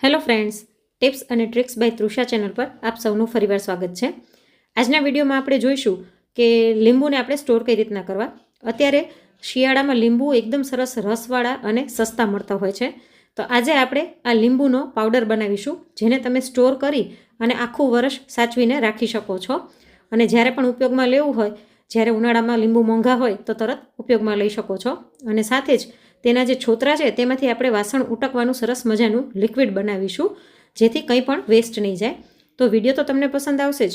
Hello friends, tips અને tricks by Trusha channel પર આપ સૌનું ફરીવાર સ્વાગત છે. આજના વિડીયોમાં આપણે જોઈશું કે લીંબુને આપણે સ્ટોર કઈ રીતના કરવા. અત્યારે શિયાળામાં લીંબુ એકદમ સરસ રસવાળા અને સસ્તા મળતા હોય છે. તો આજે આપણે આ લીંબુનો પાવડર બનાવીશું, જેને તમે સ્ટોર કરી અને આખું વર્ષ સાચવીને રાખી શકો છો. અને જ્યારે પણ ઉપયોગમાં લેવું હોય, જ્યારે ઉનાળામાં લીંબુ મોંઘા હોય તો તરત ઉપયોગમાં લઈ શકો છો. અને સાથે જ તેના જે છોતરા છે તેમાંથી આપણે વાસણ ઉટકવાનું સરસ મજાનું લિક્વિડ બનાવીશું, જેથી કંઈ પણ વેસ્ટ નહીં જાય. તો વિડીયો તો તમને પસંદ આવશે જ,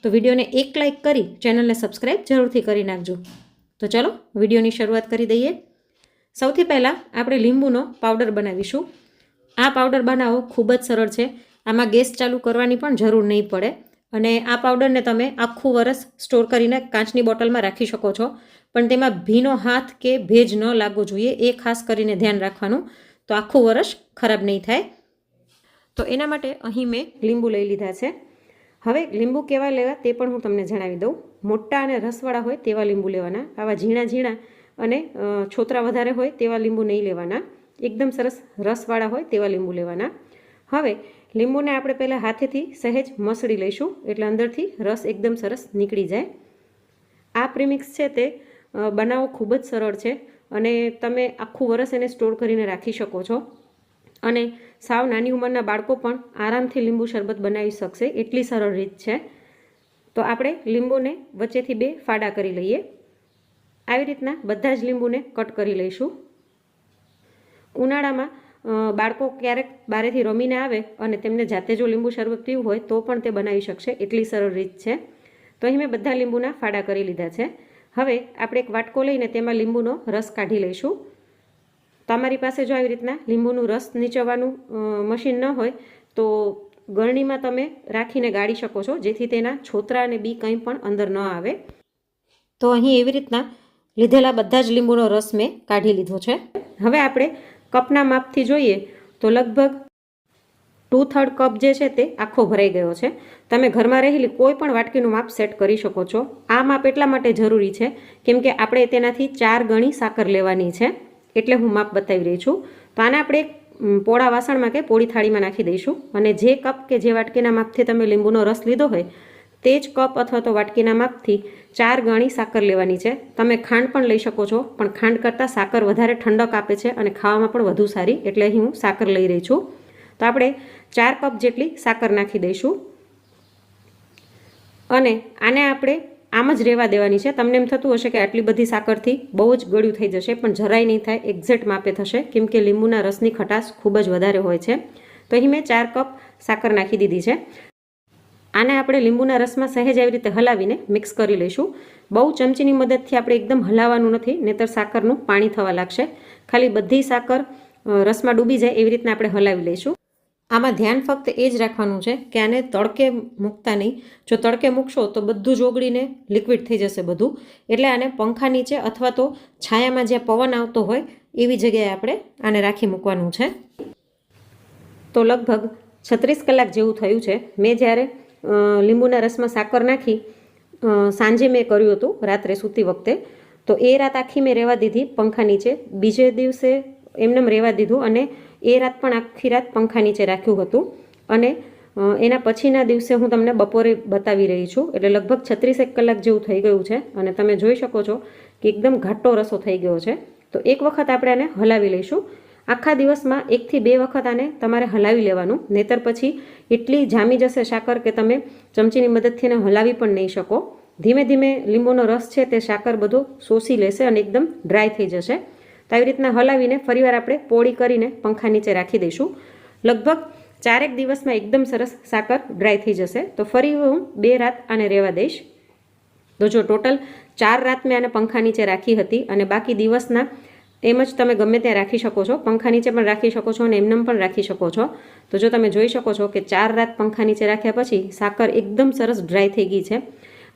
તો વિડીયોને એક લાઇક કરી ચેનલને સબસ્ક્રાઈબ જરૂરથી કરી નાખજો. તો ચલો વિડીયોની શરૂઆત કરી દઈએ. સૌથી પહેલાં આપણે લીંબુનો પાવડર બનાવીશું. આ પાવડર બનાવવો ખૂબ જ સરળ છે. આમાં ગેસ ચાલુ કરવાની પણ જરૂર નહીં પડે. અને આ પાવડરને તમે આખું વરસ સ્ટોર કરીને કાચની બોટલમાં રાખી શકો છો, પણ તેમાં ભીનો હાથ કે ભેજ ન લાગવો જોઈએ, એ ખાસ કરીને ધ્યાન રાખવાનું, તો આખું વરસ ખરાબ નહીં થાય. તો એના માટે અહીં મેં લીંબુ લઈ લીધા છે. હવે લીંબુ કેવા લેવા તે પણ હું તમને જણાવી દઉં. મોટા અને રસવાળા હોય તેવા લીંબુ લેવાના. આવા ઝીણા ઝીણા અને છોતરા વધારે હોય તેવા લીંબુ નહીં લેવાના. એકદમ સરસ રસવાળા હોય તેવા લીંબુ લેવાના. હવે લીંબુને આપણે પહેલાં હાથેથી સહેજ મસળી લઈશું, એટલે અંદરથી રસ એકદમ સરસ નીકળી જાય. આ પ્રીમિક્સ છે તે બનાવવો ખૂબ જ સરળ છે અને તમે આખું વરસ એને સ્ટોર કરીને રાખી શકો છો. અને સાવ નાની ઉંમરના બાળકો પણ આરામથી લીંબુ શરબત બનાવી શકશે, એટલી સરળ રીત છે. તો આપણે લીંબુને વચ્ચેથી 2 ફાડા કરી લઈએ. આવી રીતના બધા જ લીંબુને કટ કરી લઈશું. ઉનાળામાં બાળકો ક્યારેક બારેથી રમીને આવે અને તેમને જાતે જો લીંબુ શરબત પીવું હોય તો પણ તે બનાવી શકશે, એટલી સરળ રીત છે. તો અહીં મેં બધા લીંબુના ફાડા કરી લીધા છે. હવે આપણે એક વાટકો લઈને તેમાં લીંબુનો રસ કાઢી લઈશું. તમારી પાસે જો આવી રીતના લીંબુનું રસ નીચવવાનું મશીન ન હોય તો ગળણીમાં તમે રાખીને ગાળી શકો છો, જેથી તેના છોતરા અને બી કંઈ પણ અંદર ન આવે. તો અહીં એવી રીતના લીધેલા બધા જ લીંબુનો રસ મેં કાઢી લીધો છે. હવે આપણે કપના માપથી જોઈએ તો લગભગ 2/3 કપ જે છે તે આખો ભરાઈ ગયો છે. તમે ઘરમાં રહેલી કોઈ પણ વાટકીનું માપ સેટ કરી શકો છો. આ માપ એટલા માટે જરૂરી છે કેમ કે આપણે તેનાથી 4 ગણી સાકર લેવાની છે, એટલે હું માપ બતાવી રહી છું. તો આને આપણે એક પોળા વાસણમાં કે પોળી થાળીમાં નાખી દઈશું. અને જે કપ કે જે વાટકીના માપથી તમે લીંબુનો રસ લીધો હોય તે જ કપ અથવા તો વાટકીના માપથી 4 ગણી સાકર લેવાની છે. તમે ખાંડ પણ લઈ શકો છો, પણ ખાંડ કરતાં સાકર વધારે ઠંડક આપે છે અને ખાવામાં પણ વધુ સારી, એટલે અહીં હું સાકર લઈ રહી છું. તો આપણે 4 કપ જેટલી સાકર નાખી દઈશું અને આને આપણે આમ જ રહેવા દેવાની છે. તમને એમ થતું હશે કે આટલી બધી સાકરથી બહુ જ ગળ્યું થઈ જશે, પણ જરાય નહીં થાય, એક્ઝેક્ટ માપે થશે, કેમ કે લીંબુના રસની ખટાશ ખૂબ જ વધારે હોય છે. તો અહીં મેં 4 કપ સાકર નાખી દીધી છે. આને આપણે લીંબુના રસમાં સહેજ આવી રીતે હલાવીને મિક્સ કરી લઈશું. બહુ ચમચીની મદદથી આપણે એકદમ હલાવવાનું નથી, નહીંતર સાકરનું પાણી થવા લાગશે. ખાલી બધી સાકર રસમાં ડૂબી જાય એવી રીતના આપણે હલાવી લઈશું. આમાં ધ્યાન ફક્ત એ જ રાખવાનું છે કે આને તડકે મૂકતા નહીં. જો તડકે મૂકશો તો બધું જ ઓગળીને લિક્વિડ થઈ જશે બધું. એટલે આને પંખા નીચે અથવા તો છાયામાં જ્યાં પવન આવતો હોય એવી જગ્યાએ આપણે આને રાખી મૂકવાનું છે. તો લગભગ 36 કલાક જેવું થયું છે. મેં જ્યારે લીંબુના રસમાં સાકર નાખી સાંજે મેં કર્યું હતું, રાત્રે સૂતી વખતે, તો એ રાત આખી મેં રહેવા દીધી પંખા નીચે. બીજે દિવસે એમનેમ રહેવા દીધું અને એ રાત પણ આખી રાત પંખા નીચે રાખ્યું હતું. અને એના પછીના દિવસે હું તમને બપોરે બતાવી રહી છું, એટલે લગભગ 36 કલાક જેવું થઈ ગયું છે. અને તમે જોઈ શકો છો કે એકદમ ઘાટો રસો થઈ ગયો છે. તો એક વખત આપણે આને હલાવી લઈશું. આખા દિવસમાં 1 થી 2 વખત આને તમારે હલાવી લેવાનું, નહીતર પછી એટલી જામી જશે સાકર કે તમે ચમચીની મદદથી એને હલાવી પણ નહીં શકો. ધીમે ધીમે લીંબુનો રસ છે તે સાકર બધો શોષી લેશે અને એકદમ ડ્રાય થઈ જશે. તો આવી રીતના હલાવીને ફરીવાર આપણે પોળી કરીને પંખા નીચે રાખી દઈશું. લગભગ 4 દિવસમાં એકદમ સરસ સાકર ડ્રાય થઈ જશે. તો ફરી હું 2 રાત આને રહેવા દઈશ. તો જો ટોટલ 4 રાત મેં આને પંખા નીચે રાખી હતી અને બાકી દિવસના એમ જ તમે ગમે ત્યાં રાખી શકો છો. પંખા નીચે પણ રાખી શકો છો અને એમનેમ પણ રાખી શકો છો. તો જો તમે જોઈ શકો છો કે 4 રાત પંખા નીચે રાખ્યા પછી સાકર એકદમ સરસ ડ્રાય થઈ ગઈ છે.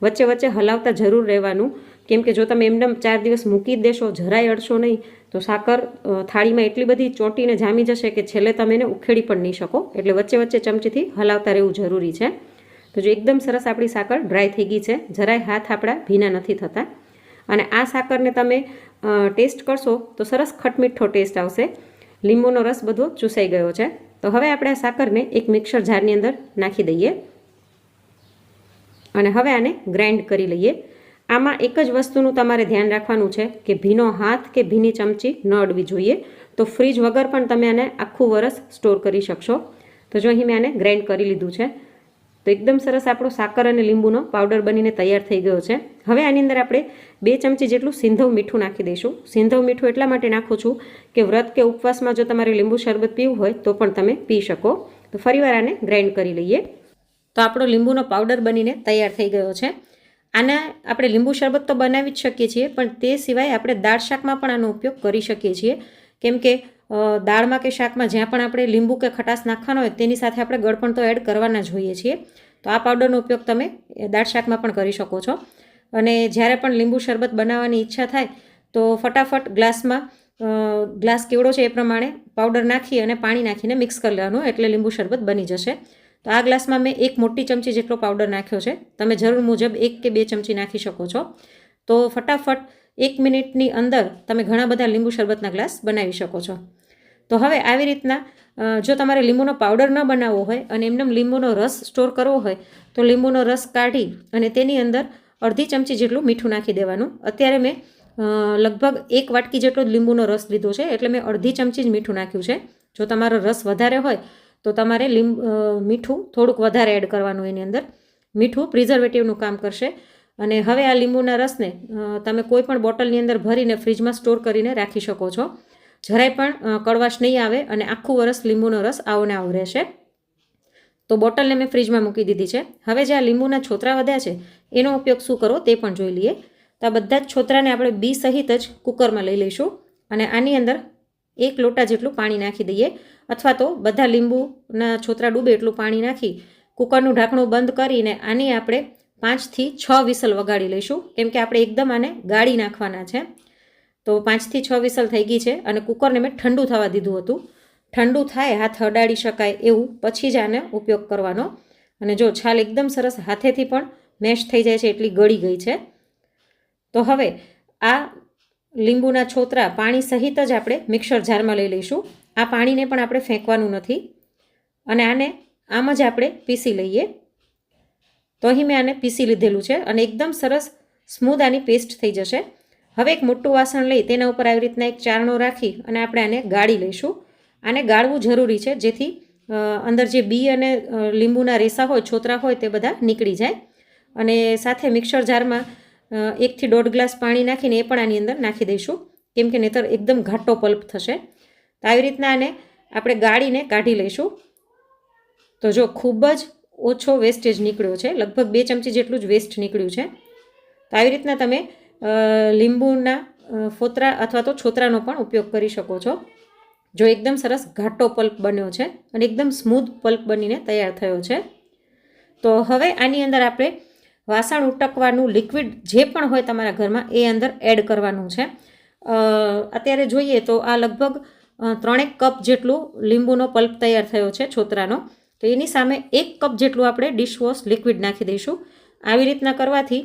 વચ્ચે વચ્ચે હલાવતા જરૂર રહેવાનું, કેમ કે જો તમે એમનેમ 4 દિવસ મૂકી જ દેશો, જરાય અડશો નહીં, તો સાકર થાળીમાં એટલી બધી ચોંટીને જામી જશે કે છેલ્લે તમે એને ઉખેડી પણ નહીં શકો. એટલે વચ્ચે વચ્ચે ચમચીથી હલાવતા રહેવું જરૂરી છે. તો જો એકદમ સરસ આપણી સાકર ડ્રાય થઈ ગઈ છે, જરાય હાથ આપણા ભીના નથી થતા. અને આ સાકરને તમે ટેસ્ટ કરશો તો સરસ ખટમીઠો ટેસ્ટ આવશે. લીંબુનો રસ બધો ચૂસાઈ ગયો છે. તો હવે આપણે આ સાકરને એક મિક્સર જારની અંદર નાખી દઈએ અને હવે આને ગ્રાઇન્ડ કરી લઈએ. આમાં એક જ વસ્તુનું તમારે ધ્યાન રાખવાનું છે કે ભીનો હાથ કે ભીની ચમચી ન અડવી જોઈએ. તો ફ્રીજ વગર પણ તમે આને આખું વરસ સ્ટોર કરી શકશો. તો જો અહીં મેં આને ગ્રાઇન્ડ કરી લીધું છે. તો એકદમ સરસ આપણો સાકર અને લીંબુનો પાવડર બનીને તૈયાર થઈ ગયો છે. હવે આની અંદર આપણે 2 ચમચી જેટલું સિંધવ મીઠું નાખી દઈશું. સિંધવ મીઠું એટલા માટે નાખું છું કે વ્રત કે ઉપવાસમાં જો તમારે લીંબુ શરબત પીવું હોય તો પણ તમે પી શકો. તો ફરીવાર આને ગ્રાઇન્ડ કરી લઈએ. તો આપણો લીંબુનો પાવડર બનીને તૈયાર થઈ ગયો છે. આના આપણે લીંબુ શરબત તો બનાવી જ શકીએ છીએ, પણ તે સિવાય આપણે દાળ શાકમાં પણ આનો ઉપયોગ કરી શકીએ છીએ. કેમ કે દાળમાં કે શાકમાં જ્યાં પણ આપણે લીંબુ કે ખટાશ નાખવાનો હોય તેની સાથે આપણે ગળપણ તો એડ કરવાના જ હોઈએ છીએ. તો આ પાવડરનો ઉપયોગ તમે દાળ શાકમાં પણ કરી શકો છો. અને જ્યારે પણ લીંબુ શરબત બનાવવાની ઈચ્છા થાય તો ફટાફટ ગ્લાસ કેવડો છે એ પ્રમાણે પાવડર નાખી અને પાણી નાખીને મિક્સ કરી લેવાનું, એટલે લીંબુ શરબત બની જશે. તો આ ગ્લાસમાં મેં 1 મોટી ચમચી જેટલો પાવડર નાખ્યો છે. તમે જરૂર મુજબ 1 કે 2 ચમચી નાખી શકો છો. તો ફટાફટ 1 મિનિટની અંદર તમે ઘણા બધા લીંબુ શરબતના ગ્લાસ બનાવી શકો છો. તો હવે આવી રીતના જો તમારે લીંબુનો પાવડર ન બનાવવો હોય અને એમને લીંબુનો રસ સ્ટોર કરવો હોય તો લીંબુનો રસ કાઢી અને તેની અંદર અડધી ચમચી જેટલું મીઠું નાખી દેવાનું. અત્યારે મેં લગભગ 1 વાટકી જેટલો જ લીંબુનો રસ લીધો છે, એટલે મેં અડધી ચમચી જ મીઠું નાખ્યું છે. જો તમારો રસ વધારે હોય તો તમારે મીઠું થોડુંક વધારે એડ કરવાનું. એની અંદર મીઠું પ્રિઝર્વેટિવનું કામ કરશે. અને હવે આ લીંબુના રસને તમે કોઈ પણ બોટલની અંદર ભરીને ફ્રીજમાં સ્ટોર કરીને રાખી શકો છો. જરાય પણ કડવાશ નહીં આવે અને આખું વરસ લીંબુનો રસ આવો ને આવો રહેશે. તો બોટલને મેં ફ્રીજમાં મૂકી દીધી છે. હવે જે આ લીંબુના છોતરા વધ્યા છે એનો ઉપયોગ શું કરવો તે પણ જોઈ લઈએ. તો આ બધા જ છોતરાને આપણે બી સહિત જ કુકરમાં લઈ લઈશું અને આની અંદર 1 લોટા જેટલું પાણી નાખી દઈએ, અથવા તો બધા લીંબુના છોતરા ડૂબે એટલું પાણી નાખી કુકરનું ઢાંકણું બંધ કરીને આની આપણે 5 થી 6 વિસલ વગાડી લઈશું. કેમ કે આપણે એકદમ આને ગાળી નાખવાના છે. તો 5 થી 6 વિસલ થઈ ગઈ છે અને કુકરને મેં ઠંડુ થવા દીધું હતું. ઠંડુ થાય, હાથ અડાડી શકાય એવું પછી જ આને ઉપયોગ કરવાનો. અને જો છાલ એકદમ સરસ હાથેથી પણ મેશ થઈ જાય છે એટલી ગળી ગઈ છે. તો હવે આ લીંબુના છોતરા પાણી સહિત જ આપણે મિક્સર જારમાં લઈ લઈશું. આ પાણીને પણ આપણે ફેંકવાનું નથી અને આને આમ જ આપણે પીસી લઈએ. તો અહીં મેં આને પીસી લીધેલું છે અને એકદમ સરસ સ્મૂધ આની પેસ્ટ થઈ જશે. હવે એક મોટું વાસણ લઈ તેના ઉપર આવી રીતના એક ચારણો રાખી અને આપણે આને ગાળી લઈશું. આને ગાળવું જરૂરી છે જેથી અંદર જે બી અને લીંબુના રેસા હોય, છોતરા હોય તે બધા નીકળી જાય. અને સાથે મિક્સર જારમાં 1 થી 1.5 ગ્લાસ પાણી નાખીને એ પણ આની અંદર નાખી દઈશું, કેમ કે નહીંતર એકદમ ઘાટો પલ્પ થશે. તો આવી રીતના આને આપણે ગાળીને કાઢી લઈશું. તો જો ખૂબ જ ઓછો વેસ્ટેજ નીકળ્યો છે, લગભગ 2 ચમચી જેટલું જ વેસ્ટ નીકળ્યું છે. તો આવી રીતના તમે લીંબુના ફોતરા અથવા તો છોતરાનો પણ ઉપયોગ કરી શકો છો. જો એકદમ સરસ ઘાટો પલ્પ બન્યો છે અને એકદમ સ્મૂધ પલ્પ બનીને તૈયાર થયો છે. તો હવે આની અંદર આપણે વાસણ ઉટકવાનું લિક્વિડ જે પણ હોય તમારા ઘરમાં એ અંદર એડ કરવાનું છે. અત્યારે જોઈએ તો આ લગભગ 3 કપ જેટલું લીંબુનો પલ્પ તૈયાર થયો છે છોતરાનો. તો એની સામે 1 કપ જેટલું આપણે ડિશવોશ લિક્વિડ નાખી દઈશું. આવી રીતના કરવાથી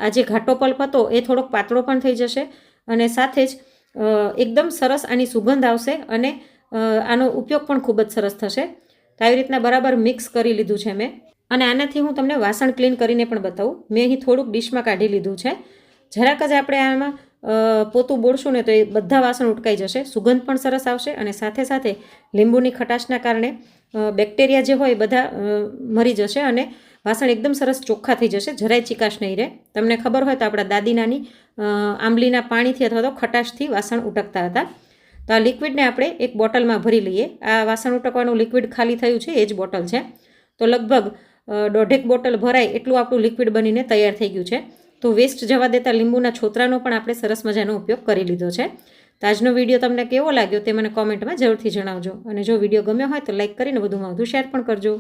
આ જે ઘાટો પલ્પ હતો એ થોડોક પાતળો પણ થઈ જશે અને સાથે જ એકદમ સરસ આની સુગંધ આવશે અને આનો ઉપયોગ પણ ખૂબ જ સરસ થશે. તો આવી રીતના બરાબર મિક્સ કરી લીધું છે મેં અને આનાથી હું તમને વાસણ ક્લીન કરીને પણ બતાવું. મેં અહીં થોડુંક ડીશમાં કાઢી લીધું છે. જરાક જ આપણે આમાં પોતું બોળશું ને તો એ બધા વાસણ ઉટકાઈ જશે, સુગંધ પણ સરસ આવશે અને સાથે સાથે લીંબુની ખટાશના કારણે બેક્ટેરિયા જે હોય એ બધા મરી જશે અને વાસણ એકદમ સરસ ચોખ્ખા થઈ જશે, જરાય ચીકાશ નહીં રહે. તમને ખબર હોય તો આપણા દાદી નાની આંબલીના પાણીથી અથવા તો ખટાશથી વાસણ ઉટકતા હતા. તો આ લિક્વિડને આપણે એક બોટલમાં ભરી લઈએ. આ વાસણ ઉટકવાનું લિક્વિડ ખાલી થયું છે એ જ બોટલ છે. તો લગભગ 1.5 બોટલ ભરાય એટલું આપણું લિક્વિડ બનીને તૈયાર થઈ ગયું છે. તો વેસ્ટ જવા દેતા લીંબુના છોતરાનો પણ આપણે સરસ મજાનો ઉપયોગ કરી લીધો છે. તો આજનો વિડીયો તમને કેવો લાગ્યો તે મને કોમેન્ટમાં જરૂરથી જણાવજો અને જો વિડીયો ગમ્યો હોય તો લાઈક કરીને વધુમાં વધુ શેર પણ કરજો.